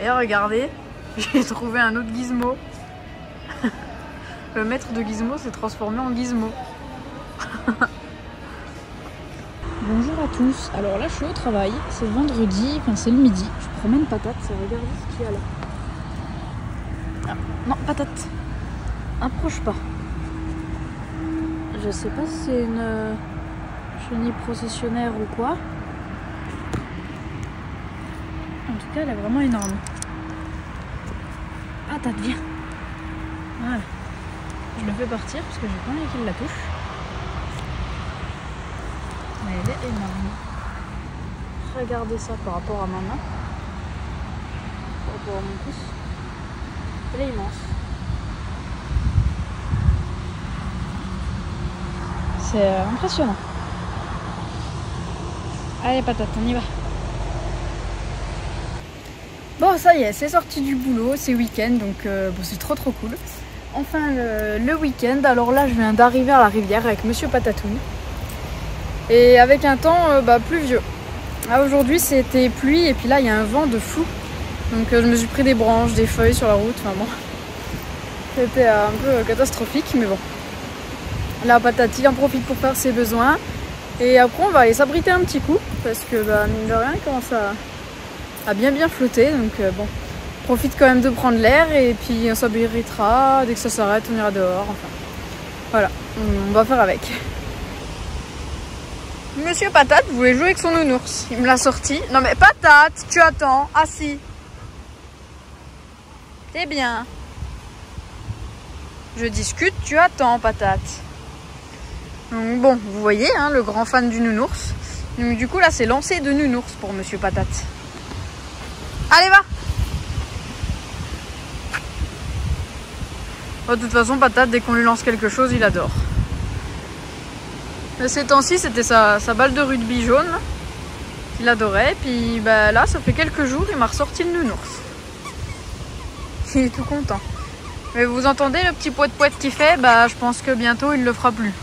Et regardez, j'ai trouvé un autre gizmo. Le maître de Gizmo s'est transformé en Gizmo. Bonjour à tous, alors là je suis au travail, c'est vendredi, enfin c'est le midi, je promène Patate, regardez ce qu'il y a là. Ah, non, Patate, approche pas. Je sais pas si c'est une chenille processionnaire ou quoi. En tout cas elle est vraiment énorme. Patate, viens. Voilà. Je le fais partir parce que j'ai pas envie qu'il la touche. Mais elle est énorme. Regardez ça par rapport à ma main. Par rapport à mon pouce. Elle est immense. C'est impressionnant. Allez Patate, on y va. Bon ça y est, c'est sorti du boulot, c'est week-end donc bon, c'est trop cool. Enfin le week-end, alors là je viens d'arriver à la rivière avec Monsieur Patatoun. Et avec un temps pluvieux. Aujourd'hui c'était pluie et puis là il y a un vent de fou. Donc je me suis pris des branches, des feuilles sur la route, enfin bon. C'était un peu catastrophique mais bon. Là Patati en profite pour faire ses besoins. Et après on va aller s'abriter un petit coup. Parce que mine de rien il commence à bien flotter. Donc bon, on profite quand même de prendre l'air et puis on s'abritera. Dès que ça s'arrête on ira dehors. Enfin voilà, on va faire avec. Monsieur Patate voulait jouer avec son nounours. Il me l'a sorti. Non mais Patate, tu attends. Assis. C'est bien. Je discute, tu attends Patate. Donc bon, vous voyez, hein, le grand fan du nounours. Donc du coup là c'est lancé de nounours pour Monsieur Patate. Allez va. De toute façon Patate, dès qu'on lui lance quelque chose, il adore. Ces temps-ci, c'était sa balle de rugby jaune qu'il adorait. Et puis là, ça fait quelques jours, il m'a ressorti le nounours. Il est tout content. Mais vous entendez le petit poète-poète qu'il fait? Je pense que bientôt, il ne le fera plus.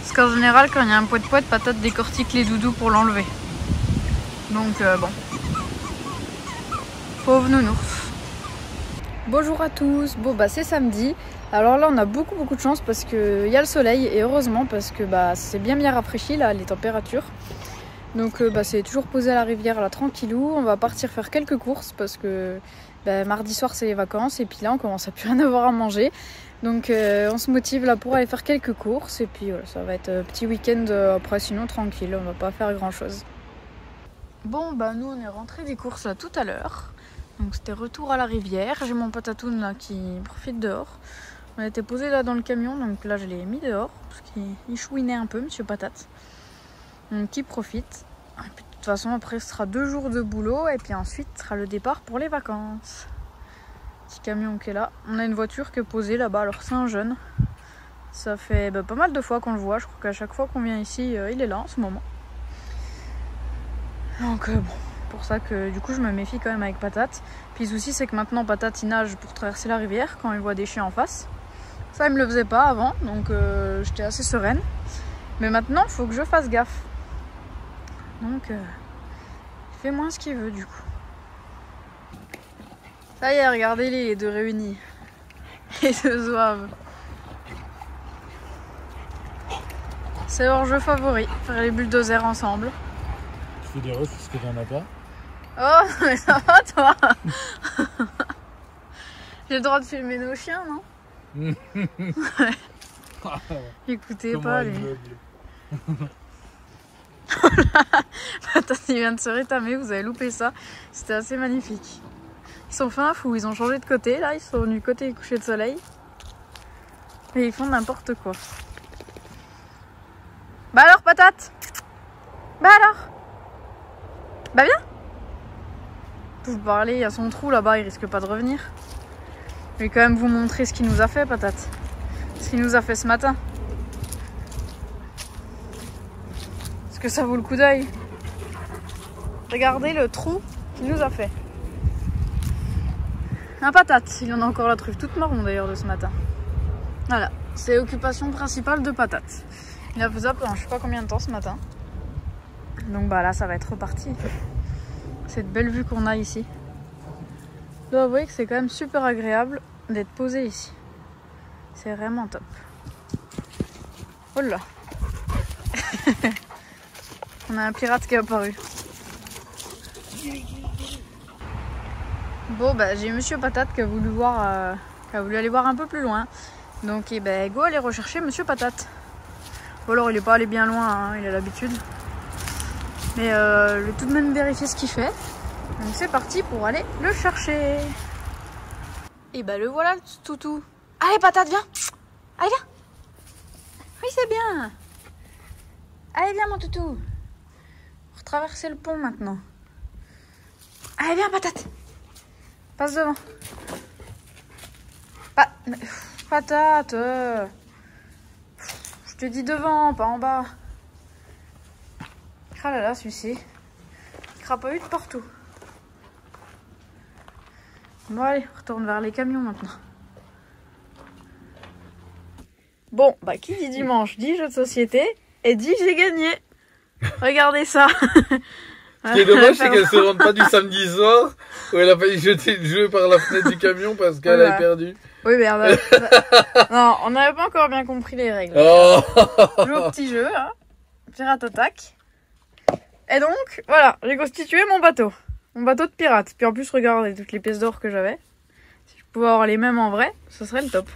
Parce qu'en général, quand il y a un poète-poète, Patate décortique les doudous pour l'enlever. Donc, bon. Pauvre nounours. Bonjour à tous. Bon, c'est samedi. Alors là on a beaucoup de chance parce qu'il y a le soleil et heureusement parce que c'est bien rafraîchi là les températures. Donc c'est toujours posé à la rivière là tranquillou. On va partir faire quelques courses parce que mardi soir c'est les vacances et puis là on commence à plus rien avoir à manger. Donc on se motive là pour aller faire quelques courses et puis voilà, ça va être un petit week-end après sinon tranquille, on va pas faire grand chose. Bon nous on est rentré des courses là tout à l'heure. Donc c'était retour à la rivière. J'ai mon Patatoun là qui profite dehors. On a été posé là dans le camion, donc là je l'ai mis dehors parce qu'il chouinait un peu, Monsieur Patate. Donc il profite. Et puis, de toute façon après ce sera 2 jours de boulot et puis ensuite ce sera le départ pour les vacances. Petit camion qui est là. On a une voiture qui est posée là-bas, alors c'est un jeune. Ça fait pas mal de fois qu'on le voit, je crois qu'à chaque fois qu'on vient ici, il est là en ce moment. Donc bon, pour ça que du coup je me méfie quand même avec Patate. Puis le souci c'est que maintenant Patate il nage pour traverser la rivière quand il voit des chiens en face. Ça, il me le faisait pas avant, donc j'étais assez sereine. Mais maintenant, il faut que je fasse gaffe. Donc, il fait moins ce qu'il veut, du coup. Ça y est, regardez-les, les deux réunis. Les deux zouaves. C'est leur jeu favori, faire les bulldozers ensemble. Tu fais des russes parce que t'en as pas? Oh, mais ça va, toi? J'ai le droit de filmer nos chiens, non? Ouais. Écoutez pas les. Patate il vient de se rétamer, vous avez loupé ça. C'était assez magnifique. Ils sont fait un fou, ils ont changé de côté là, ils sont venus côté coucher de soleil. Et ils font n'importe quoi. Alors Patate? Alors? Viens. Vous parlez, il y a son trou là-bas, il risque pas de revenir. Je vais quand même vous montrer ce qu'il nous a fait, Patate. Ce qu'il nous a fait ce matin. Est-ce que ça vaut le coup d'œil? Regardez le trou qu'il nous a fait. Un Patate, il en a encore la truffe toute marron d'ailleurs de ce matin. Voilà, c'est l'occupation principale de Patate. Il a fait ça pendant je sais pas combien de temps ce matin. Donc là ça va être reparti. Cette belle vue qu'on a ici. dois avouer que c'est quand même super agréable d'être posé ici. C'est vraiment top. Oh là. On a un pirate qui est apparu. Bon bah j'ai Monsieur Patate qui a voulu voir, qui a voulu aller voir un peu plus loin. Donc eh ben, go aller rechercher Monsieur Patate. Ou alors il est pas allé bien loin, hein, il a l'habitude. Mais je vais tout de même vérifier ce qu'il fait. Donc c'est parti pour aller le chercher. Et bah le voilà le toutou. Allez Patate, viens. Allez viens. Oui c'est bien. Allez viens mon toutou. On va traverser le pont maintenant. Allez viens Patate. Passe devant. Patate. Je te dis devant, pas en bas. Ah là là, celui-ci. Il crapahute partout. Bon allez, on retourne vers les camions maintenant. Bon, bah qui dit dimanche dit jeu de société et dit j'ai gagné. Regardez ça. Ce qui est dommage, c'est qu'elle se rende pas du samedi soir où elle a failli jeter le jeu par la fenêtre du camion parce qu'elle a perdu. Oui, merde. Non, on n'avait pas encore bien compris les règles. Oh. Joue au petit jeu, hein. Pirate attaque. Et donc, voilà, j'ai constitué mon bateau. Mon bateau de pirate. Puis en plus, regardez toutes les pièces d'or que j'avais. Si je pouvais avoir les mêmes en vrai, ce serait le top.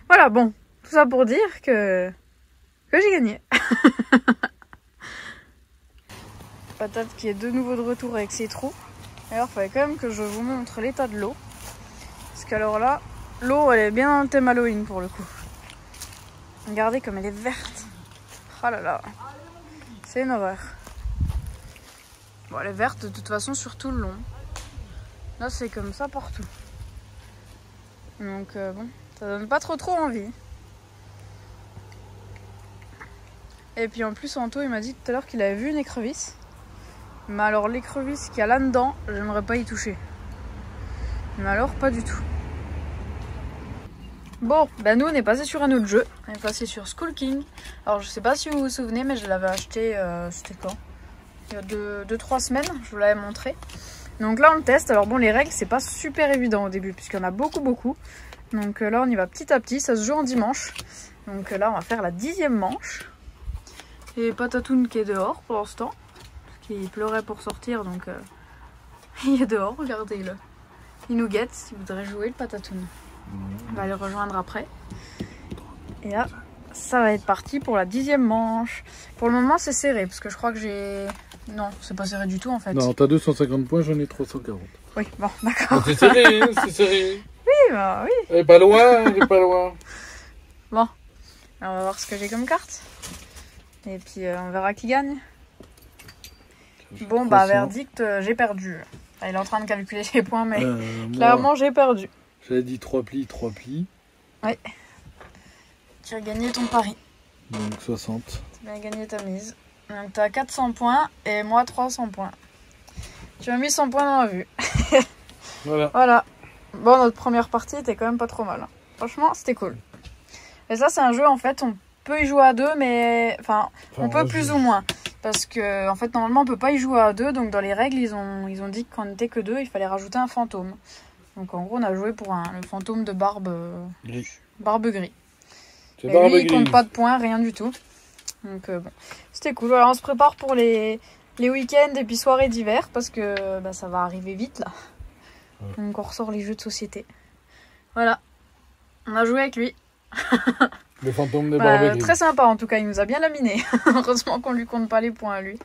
Voilà, bon. Tout ça pour dire que j'ai gagné. Patate qui est de nouveau de retour avec ses trous. Alors, il fallait quand même que je vous montre l'état de l'eau. Parce qu'alors là, l'eau, elle est bien dans le thème Halloween pour le coup. Regardez comme elle est verte. Oh là là. C'est une horreur. Bon, elle est verte de toute façon sur tout le long. Là, c'est comme ça partout. Donc, bon, ça donne pas trop envie. Et puis en plus, Anto, il m'a dit tout à l'heure qu'il avait vu une écrevisse. Mais alors, l'écrevisse qu'il y a là-dedans, j'aimerais pas y toucher. Mais alors, pas du tout. Bon, ben nous, on est passé sur un autre jeu. On est passé sur Skull King. Alors, je sais pas si vous vous souvenez, mais je l'avais acheté, c'était quand ? Il y a 2-3 semaines, je vous l'avais montré. Donc là, on le teste. Alors bon, les règles, c'est pas super évident au début, puisqu'il y en a beaucoup. Donc là, on y va petit à petit. Ça se joue en dimanche. Donc là, on va faire la 10e manche. Et Patatoun qui est dehors pour l'instant. Parce qu'il pleurait pour sortir, donc il est dehors, regardez-le. Il nous guette s'il voudrait jouer le Patatoun. On va le rejoindre après. Et là, ça va être parti pour la 10e manche. Pour le moment, c'est serré, parce que je crois que j'ai... Non, c'est pas serré du tout en fait. Non, t'as 250 points, j'en ai 340. Oui, bon, d'accord. C'est serré, hein, c'est serré. Oui, bah oui. Elle est pas loin, elle est pas loin. Bon, alors, on va voir ce que j'ai comme carte. Et puis on verra qui gagne. Bon, bah verdict, j'ai perdu. Enfin, il est en train de calculer les points, mais clairement j'ai perdu. J'avais dit 3 plis, 3 plis. Oui. Tu as gagné ton pari. Donc 60. Tu as gagné ta mise. Donc tu as 400 points et moi 300 points. Tu as mis 100 points dans la vue. Voilà. Voilà. Bon, notre première partie était quand même pas trop mal. Franchement, c'était cool. Et ça, c'est un jeu, en fait, on peut y jouer à deux, mais... Enfin, on peut plus ou moins. Parce que, en fait, normalement, on peut pas y jouer à deux. Donc, dans les règles, ils ont dit qu'on n'était que deux, il fallait rajouter un fantôme. Donc, en gros, on a joué pour le fantôme de Barbe gris. Et lui, il compte pas de points, rien du tout. Donc, bon, c'était cool. Alors, on se prépare pour les week-ends et puis soirées d'hiver, parce que bah, ça va arriver vite, là. Ouais. Donc, on ressort les jeux de société. Voilà. On a joué avec lui. Le fantôme de Barbe gris. Très sympa, en tout cas. Il nous a bien laminé. Heureusement qu'on lui compte pas les points à lui.